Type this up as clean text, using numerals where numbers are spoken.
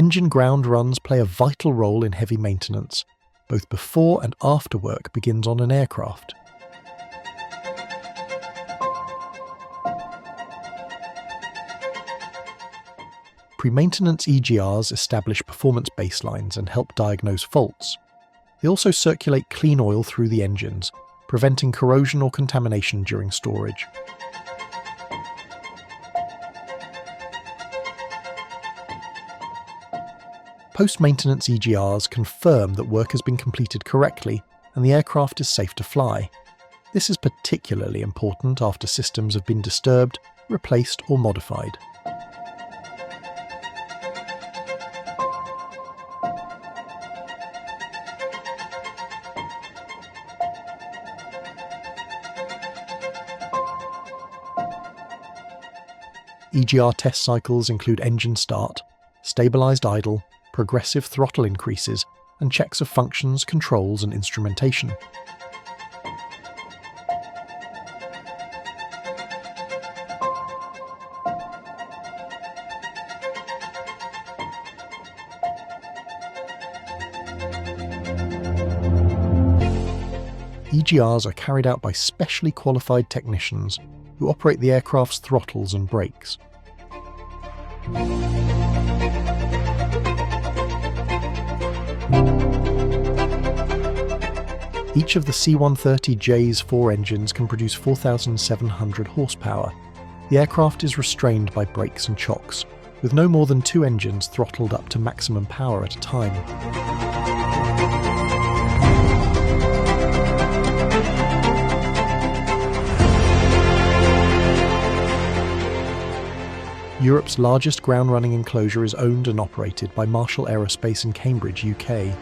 Engine ground runs play a vital role in heavy maintenance, both before and after work begins on an aircraft. Pre-maintenance EGRs establish performance baselines and help diagnose faults. They also circulate clean oil through the engines, preventing corrosion or contamination during storage. Post-maintenance EGRs confirm that work has been completed correctly and the aircraft is safe to fly. This is particularly important after systems have been disturbed, replaced or modified. EGR test cycles include engine start, stabilised idle, progressive throttle increases, and checks of functions, controls and instrumentation. EGRs are carried out by specially qualified technicians who operate the aircraft's throttles and brakes. Each of the C-130J's 4 engines can produce 4,700 horsepower. The aircraft is restrained by brakes and chocks, with no more than 2 engines throttled up to maximum power at a time. Europe's largest ground-running enclosure is owned and operated by Marshall Aerospace in Cambridge, UK.